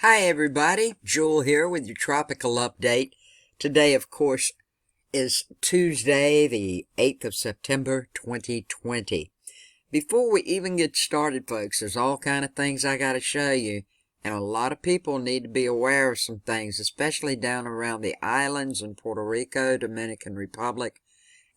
Hi everybody, Jewel here with your tropical update. Today, of course, is Tuesday, the 8th of September, 2020. Before we even get started, folks, there's all kind of things I got to show you, and a lot of people need to be aware of some things, especially down around the islands in Puerto Rico, Dominican Republic,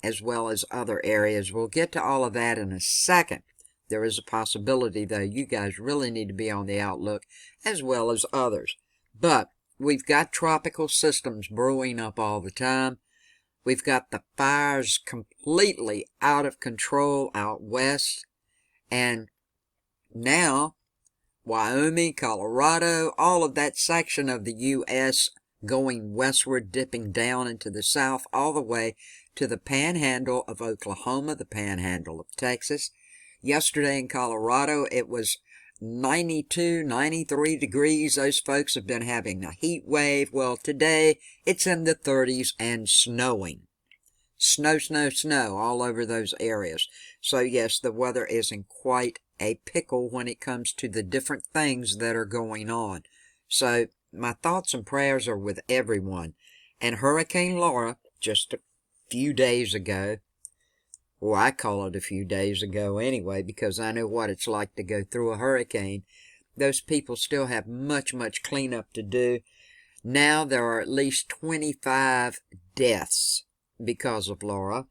as well as other areas. We'll get to all of that in a second. There is a possibility, though, you guys really need to be on the outlook, as well as others. But we've got tropical systems brewing up all the time. We've got the fires completely out of control out west. And now, Wyoming, Colorado, all of that section of the U.S. going westward, dipping down into the south, all the way to the panhandle of Oklahoma, the panhandle of Texas. Yesterday in Colorado, it was 92, 93 degrees. Those folks have been having a heat wave. Well, today, it's in the 30s and snowing. Snow, snow, snow all over those areas. So, yes, the weather is in quite a pickle when it comes to the different things that are going on. So, my thoughts and prayers are with everyone. And Hurricane Laura, just a few days ago, well, I call it a few days ago anyway, because I know what it's like to go through a hurricane. Those people still have much, much cleanup to do. Now there are at least 25 deaths because of Laura,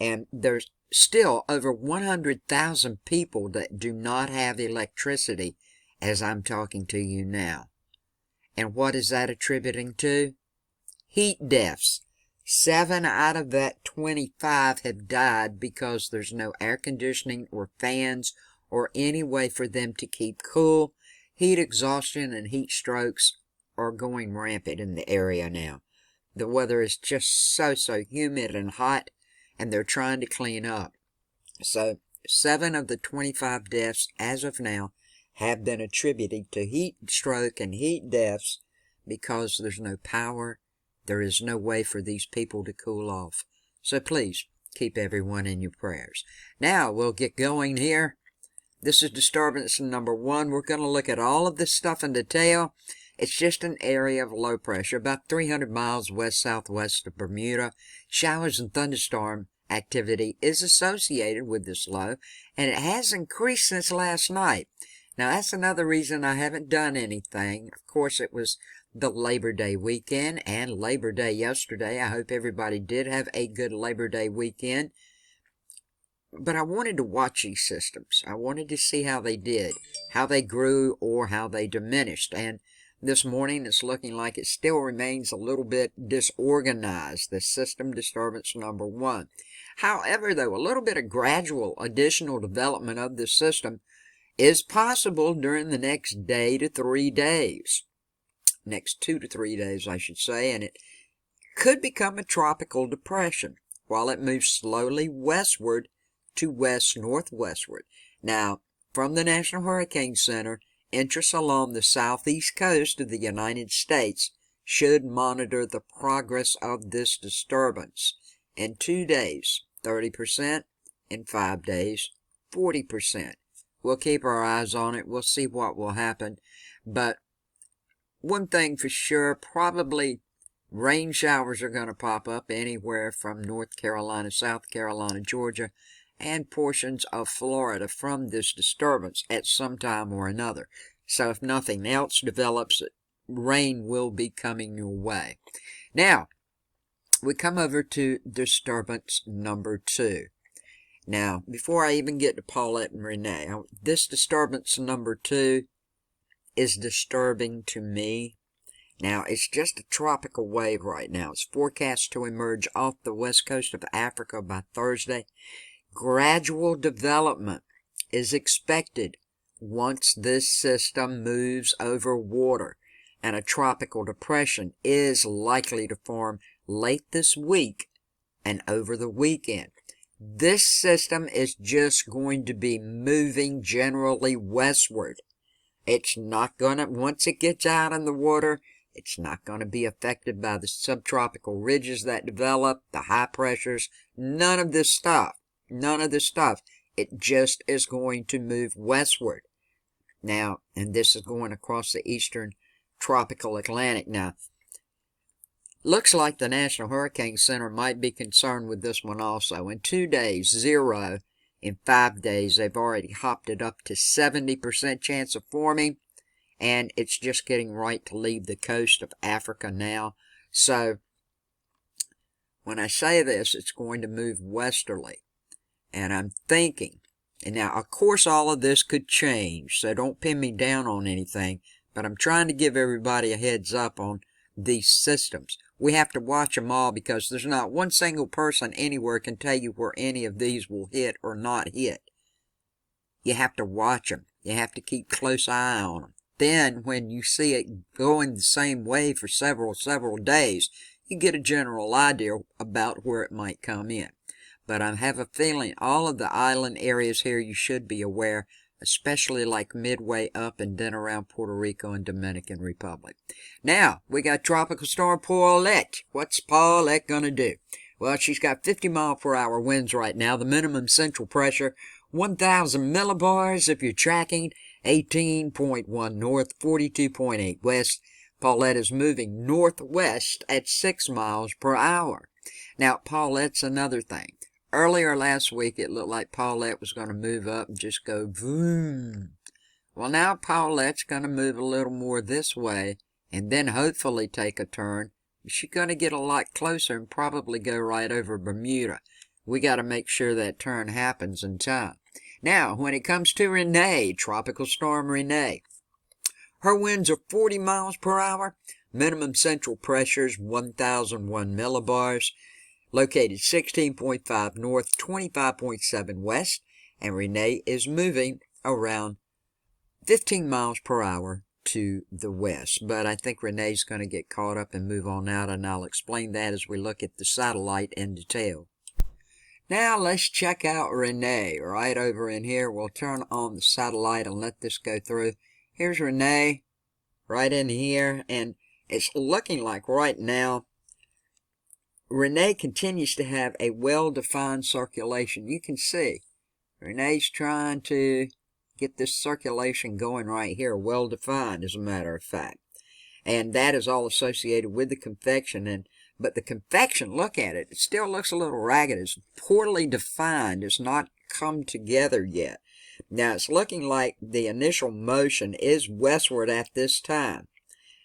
and there's still over 100,000 people that do not have electricity as I'm talking to you now. And what is that attributing to? Heat deaths. 7 out of that 25 have died because there's no air conditioning or fans or any way for them to keep cool. Heat exhaustion and heat strokes are going rampant in the area now. The weather is just so humid and hot, and they're trying to clean up. So 7 of the 25 deaths as of now have been attributed to heat stroke and heat deaths because there's no power. There is no way for these people to cool off. So please, keep everyone in your prayers. Now, we'll get going here. This is disturbance number 1. We're going to look at all of this stuff in detail. It's just an area of low pressure, about 300 miles west-southwest of Bermuda. Showers and thunderstorm activity is associated with this low, and it has increased since last night. Now, that's another reason I haven't done anything. Of course, it was the Labor Day weekend and Labor Day yesterday. I hope everybody did have a good Labor Day weekend. But I wanted to watch these systems. I wanted to see how they did, how they grew, or how they diminished. And this morning, it's looking like it still remains a little bit disorganized, the system disturbance number 1. However, though, a little bit of gradual additional development of the system is possible during the next day to 3 days. Next 2 to 3 days, I should say, and it could become a tropical depression while it moves slowly westward to west-northwestward. Now, from the National Hurricane Center, interests along the southeast coast of the United States should monitor the progress of this disturbance. In 2 days, 30%. In 5 days, 40%. We'll keep our eyes on it. We'll see what will happen. But one thing for sure, probably rain showers are going to pop up anywhere from North Carolina, South Carolina, Georgia, and portions of Florida from this disturbance at some time or another. So if nothing else develops, rain will be coming your way. Now, we come over to disturbance number 2. Now, before I even get to Paulette and Renee, this disturbance number 2 is disturbing to me. Now, it's just a tropical wave right now. It's forecast to emerge off the west coast of Africa by Thursday. Gradual development is expected once this system moves over water, and a tropical depression is likely to form late this week and over the weekend. This system is just going to be moving generally westward. It's not going to, once it gets out in the water, it's not going to be affected by the subtropical ridges that develop, the high pressures, none of this stuff. None of this stuff. It just is going to move westward. Now, and this is going across the eastern tropical Atlantic. Now, looks like the National Hurricane Center might be concerned with this one also. In 2 days, 0. In 5 days, they've already hopped it up to 70% chance of forming, and it's just getting right to leave the coast of Africa now. So, when I say this, it's going to move westerly. And I'm thinking, and now, of course, all of this could change, so don't pin me down on anything, but I'm trying to give everybody a heads up on these systems. We have to watch them all because there's not one single person anywhere can tell you where any of these will hit or not hit. You have to watch them. You have to keep close eye on them. Then, when you see it going the same way for several days, you get a general idea about where it might come in. But I have a feeling all of the island areas here you should be aware, especially like midway up and then around Puerto Rico and Dominican Republic. Now, we got Tropical Storm Paulette. What's Paulette going to do? Well, she's got 50-mile-per-hour winds right now. The minimum central pressure, 1,000 millibars if you're tracking, 18.1 north, 42.8 west. Paulette is moving northwest at 6 miles per hour. Now, Paulette's another thing. Earlier last week, it looked like Paulette was going to move up and just go boom. Well, now Paulette's going to move a little more this way and then hopefully take a turn. She's going to get a lot closer and probably go right over Bermuda. We got to make sure that turn happens in time. Now, when it comes to Renee, Tropical Storm Renee, her winds are 40 miles per hour. Minimum central pressure is 1,001 millibars. Located 16.5 north, 25.7 west, and Renee is moving around 15 miles per hour to the west. But I think Renee's going to get caught up and move on out, and I'll explain that as we look at the satellite in detail. Now let's check out Renee. Right over in here, we'll turn on the satellite and let this go through. Here's Renee right in here, and it's looking like right now Renee continues to have a well-defined circulation. You can see Renee's trying to get this circulation going right here, well-defined as a matter of fact. And that is all associated with the convection. But the convection, look at it, it still looks a little ragged. It's poorly defined. It's not come together yet. Now, it's looking like the initial motion is westward at this time.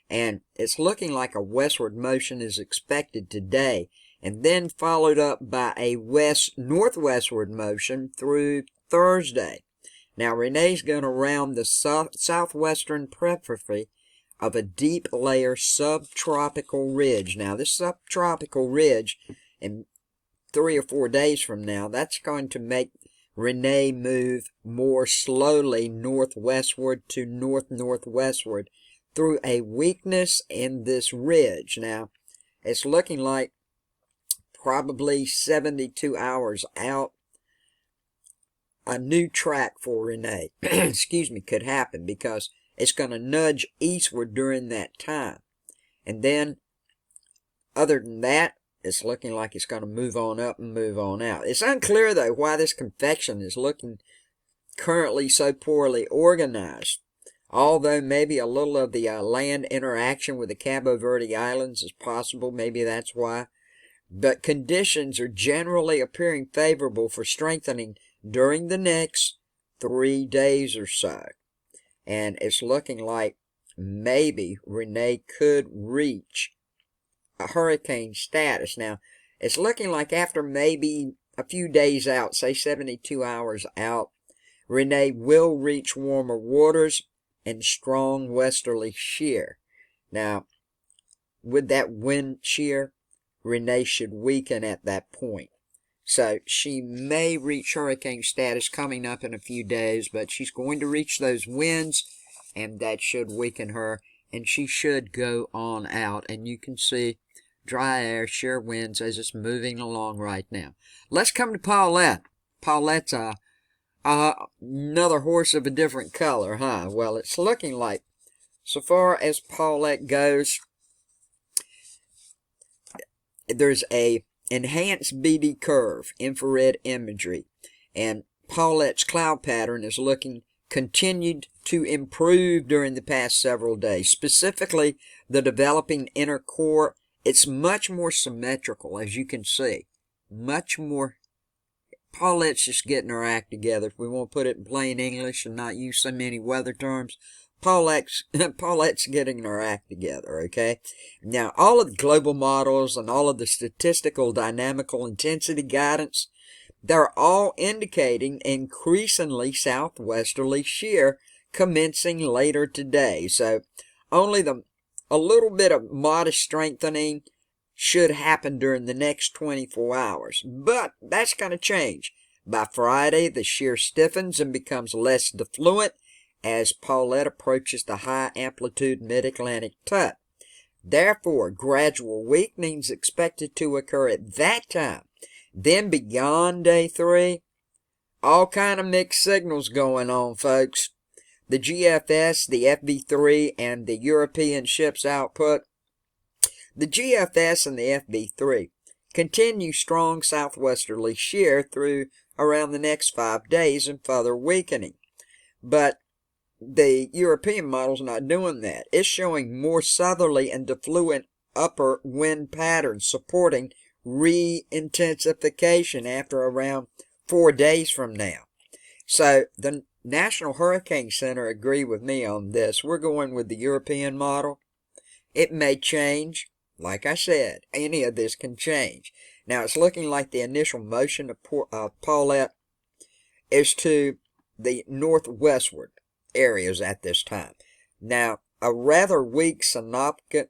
And it's looking like a westward motion is expected today, and then followed up by a northwestward motion through Thursday. Now, Renee's going to round the southwestern periphery of a deep layer subtropical ridge. Now, this subtropical ridge, in 3 or 4 days from now, that's going to make Renee move more slowly northwestward to northwestward through a weakness in this ridge. Now, it's looking like probably 72 hours out, a new track for Renee, excuse me, could happen because it's going to nudge eastward during that time. And then, other than that, it's looking like it's going to move on up and move on out. It's unclear, though, why this convection is looking currently so poorly organized. Although maybe a little of the land interaction with the Cabo Verde Islands is possible. Maybe that's why. But conditions are generally appearing favorable for strengthening during the next 3 days or so. And it's looking like maybe Renee could reach a hurricane status. Now, it's looking like after maybe a few days out, say 72 hours out, Renee will reach warmer waters and strong westerly shear. Now, with that wind shear, Renee should weaken at that point. So she may reach hurricane status coming up in a few days, but she's going to reach those winds, and that should weaken her, and she should go on out. And you can see dry air, shear winds as it's moving along right now. Let's come to Paulette. Paulette's another horse of a different color, huh? Well, it's looking like, so far as Paulette goes, there's a enhanced BD curve, infrared imagery, and Paulette's cloud pattern is looking continued to improve during the past several days. Specifically, the developing inner core, it's much more symmetrical, as you can see. Much more. Paulette's just getting her act together. If we want to put it in plain English and not use so many weather terms, Paulette's getting her act together, okay? Now, all of the global models and all of the statistical dynamical intensity guidance, they're all indicating increasingly southwesterly shear commencing later today. So only a little bit of modest strengthening should happen during the next 24 hours. But that's going to change. By Friday, the shear stiffens and becomes less defluent as Paulette approaches the high-amplitude mid-Atlantic tut. Therefore, gradual weakening is expected to occur at that time. Then beyond day 3, all kind of mixed signals going on, folks. The GFS, the FV3, and the European ships output. The GFS and the FV3 continue strong southwesterly shear through around the next 5 days and further weakening. But the European model's not doing that. It's showing more southerly and defluent upper wind patterns supporting re-intensification after around 4 days from now. So the National Hurricane Center agree with me on this. We're going with the European model. It may change. Like I said, any of this can change. Now, it's looking like the initial motion of Paulette is to the northwestward areas at this time. Now, a rather weak synoptic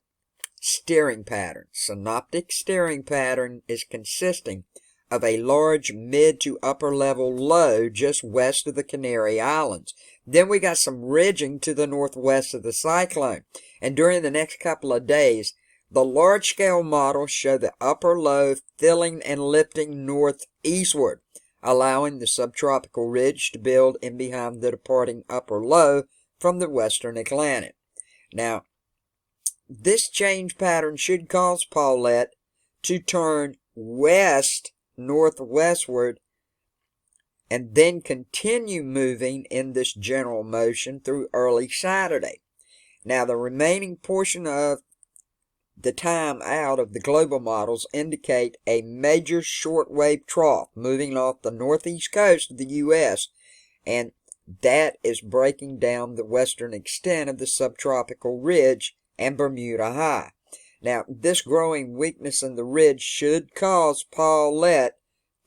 steering pattern. Synoptic steering pattern is consisting of a large mid to upper level low just west of the Canary Islands. Then we got some ridging to the northwest of the cyclone. And during the next couple of days, the large-scale models show the upper low filling and lifting northeastward, allowing the subtropical ridge to build in behind the departing upper low from the western Atlantic. Now, this change pattern should cause Paulette to turn west-northwestward and then continue moving in this general motion through early Saturday. Now, the remaining portion of the time out of the global models indicate a major shortwave trough moving off the northeast coast of the U.S., and that is breaking down the western extent of the subtropical ridge and Bermuda High. Now, this growing weakness in the ridge should cause Paulette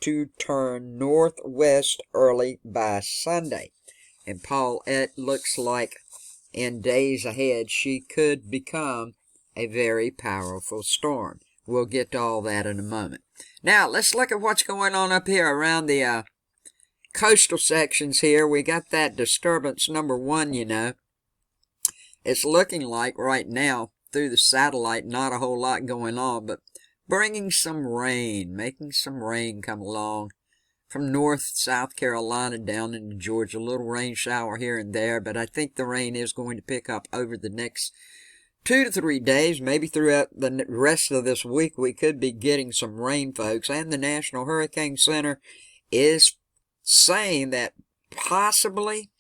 to turn northwest early by Sunday. And Paulette looks like in days ahead she could become a very powerful storm. We'll get to all that in a moment. Now, let's look at what's going on up here around the coastal sections here. We got that disturbance number 1, you know. It's looking like right now, through the satellite, not a whole lot going on, but bringing some rain, making some rain come along from North South Carolina down into Georgia. A little rain shower here and there, but I think the rain is going to pick up over the next 2 to 3 days, maybe throughout the rest of this week. We could be getting some rain, folks. And the National Hurricane Center is saying that possibly,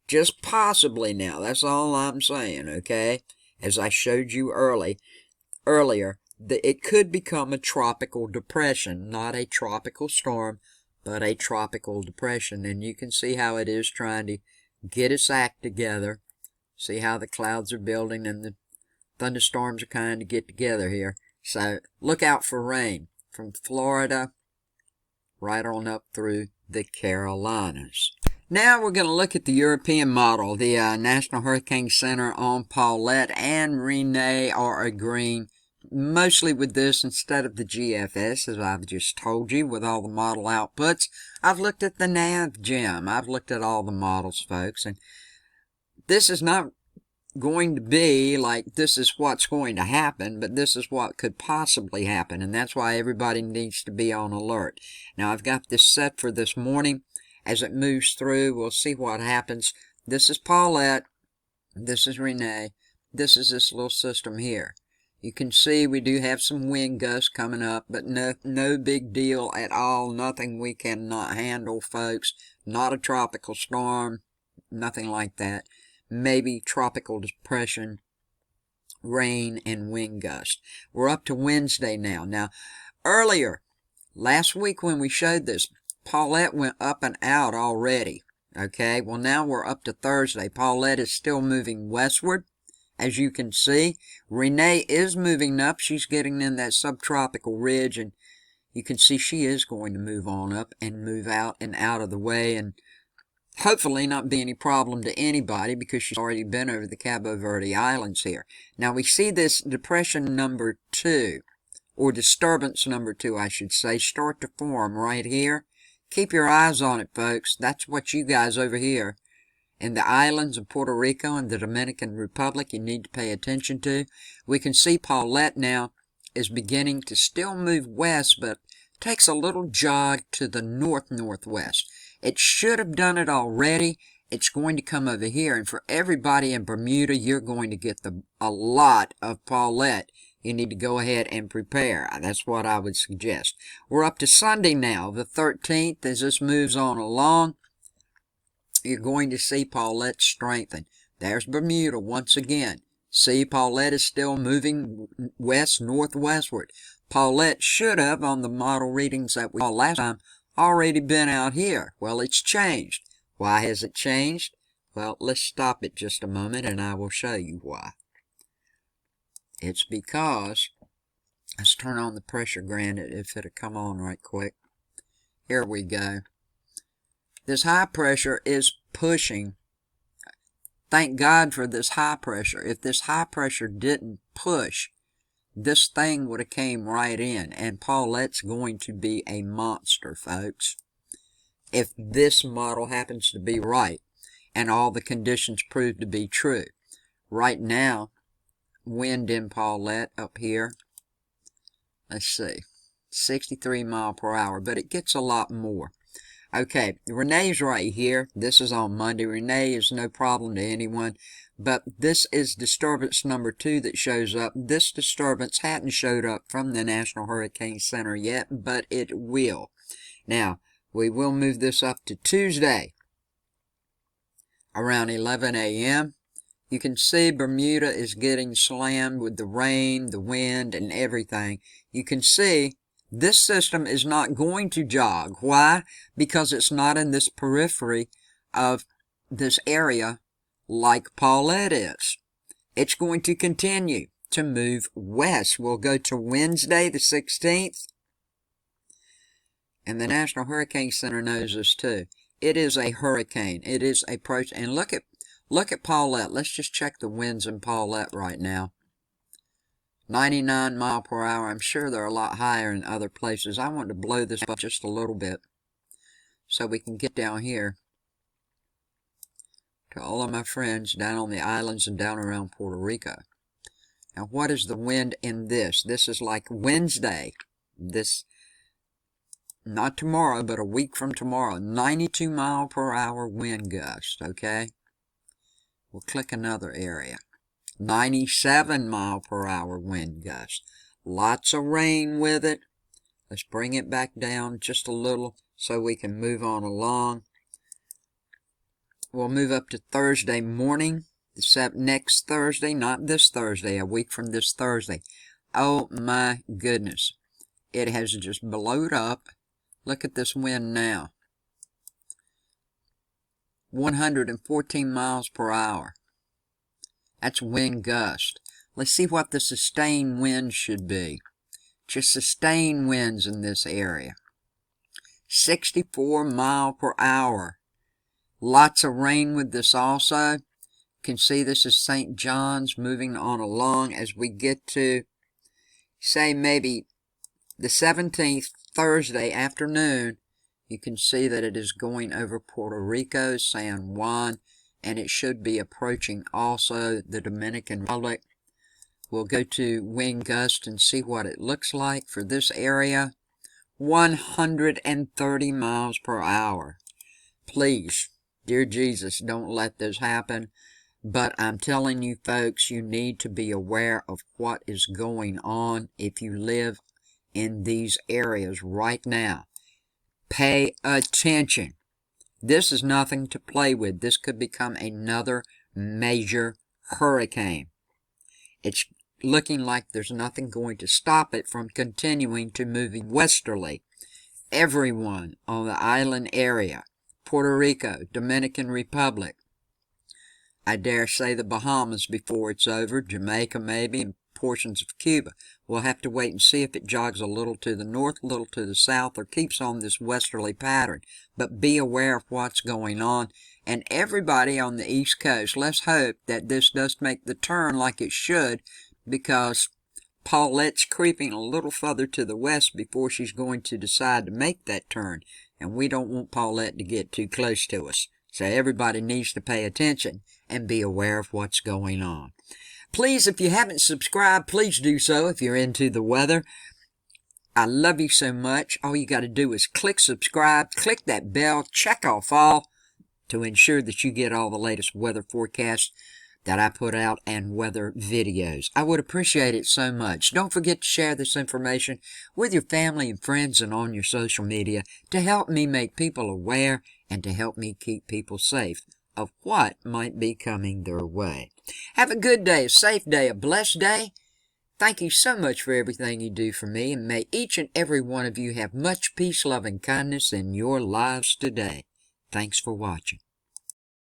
just possibly now, that's all I'm saying, okay? As I showed you earlier, it could become a tropical depression, not a tropical storm, but a tropical depression. And you can see how it is trying to get its act together. See how the clouds are building and the thunderstorms are kind of get together here. So look out for rain from Florida right on up through the Carolinas. Now we're going to look at the European model. The National Hurricane Center on Paulette and Renee are agreeing mostly with this instead of the GFS, as I've just told you, with all the model outputs. I've looked at the NavGem. I've looked at all the models, folks, and this is not going to be like this is what's going to happen, but this is what could possibly happen, and that's why everybody needs to be on alert. Now, I've got this set for this morning. As it moves through, we'll see what happens. This is Paulette. This is Renee. This is this little system here. You can see we do have some wind gusts coming up, but no big deal at all. Nothing we cannot handle, folks. Not a tropical storm. nothing like that. Maybe tropical depression, rain, and wind gust. We're up to Wednesday now. Now, earlier, last week when we showed this, Paulette went up and out already. Okay, well now we're up to Thursday. Paulette is still moving westward. As you can see, Renee is moving up. She's getting in that subtropical ridge, and you can see she is going to move on up and move out and out of the way, and hopefully not be any problem to anybody because she's already been over the Cabo Verde Islands here. Now we see this depression number 2, or disturbance number 2, I should say, start to form right here. Keep your eyes on it, folks. That's what you guys over here in the islands of Puerto Rico and the Dominican Republic you need to pay attention to. We can see Paulette now is beginning to still move west, but takes a little jog to the north-northwest. It should have done it already. It's going to come over here, and for everybody in Bermuda, you're going to get a lot of Paulette. You need to go ahead and prepare. That's what I would suggest. We're up to Sunday now, the 13th. As this moves on along, you're going to see Paulette strengthen. There's Bermuda once again. See, Paulette is still moving west-northwestward. Paulette should have, on the model readings that we saw last time, already been out here. Well, it's changed. Why has it changed? Well, let's stop it just a moment, and I will show you why. It's because, let's turn on the pressure granite if it'll come on right quick. Here we go. This high pressure is pushing. Thank God for this high pressure. If this high pressure didn't push, this thing would have came right in. And Paulette's going to be a monster, folks. If this model happens to be right, and all the conditions prove to be true. Right now, wind in Paulette up here, let's see, 63 miles per hour, but it gets a lot more. Okay, Renee's right here. This is on Monday. Renee is no problem to anyone, but this is disturbance number 2 that shows up. This disturbance hadn't showed up from the National Hurricane Center yet, but it will. Now, we will move this up to Tuesday around 11 a.m. You can see Bermuda is getting slammed with the rain, the wind, and everything. You can see this system is not going to jog. Why? Because it's not in this periphery of this area like Paulette is. It's going to continue to move west. We'll go to Wednesday the 16th. And the National Hurricane Center knows this too. It is a hurricane. It is a and look at Paulette. Let's just check the winds in Paulette right now. 99 miles per hour. I'm sure they're a lot higher in other places. I want to blow this up just a little bit so we can get down here to all of my friends down on the islands and down around Puerto Rico. Now, what is the wind in this? This is like Wednesday. This, not tomorrow, but a week from tomorrow. 92 mile per hour wind gust, okay? We'll click another area. 97 mile per hour wind gust. Lots of rain with it. Let's bring it back down just a little so we can move on along. We'll move up to Thursday morning. Next Thursday, not this Thursday, a week from this Thursday. Oh my goodness. It has just blowed up. Look at this wind now. 114 miles per hour. That's wind gust. Let's see what the sustained wind should be. Just sustained winds in this area. 64 mile per hour. Lots of rain with this also. You can see this is St. John's moving on along as we get to, say, maybe the 17th, Thursday afternoon. You can see that it is going over Puerto Rico, San Juan, and it should be approaching also the Dominican Republic. We'll go to wind gust and see what it looks like for this area. 130 miles per hour. Please, dear Jesus, don't let this happen. But I'm telling you folks, you need to be aware of what is going on if you live in these areas right now. Pay attention. This is nothing to play with. This could become another major hurricane. It's looking like there's nothing going to stop it from continuing to move westerly. Everyone on the island area, Puerto Rico, Dominican Republic, I dare say the Bahamas before it's over, Jamaica maybe, and portions of Cuba. We'll have to wait and see if it jogs a little to the north, a little to the south, or keeps on this westerly pattern. But be aware of what's going on. And everybody on the East Coast, let's hope that this does make the turn like it should, because Paulette's creeping a little further to the west before she's going to decide to make that turn. And we don't want Paulette to get too close to us. So everybody needs to pay attention and be aware of what's going on. Please, if you haven't subscribed, please do so if you're into the weather. I love you so much. All you got to do is click subscribe, click that bell, check off all to ensure that you get all the latest weather forecasts that I put out and weather videos. I would appreciate it so much. Don't forget to share this information with your family and friends and on your social media to help me make people aware and to help me keep people safe of what might be coming their way. Have a good day, a safe day, a blessed day. Thank you so much for everything you do for me, and may each and every one of you have much peace, love, and kindness in your lives today. Thanks for watching.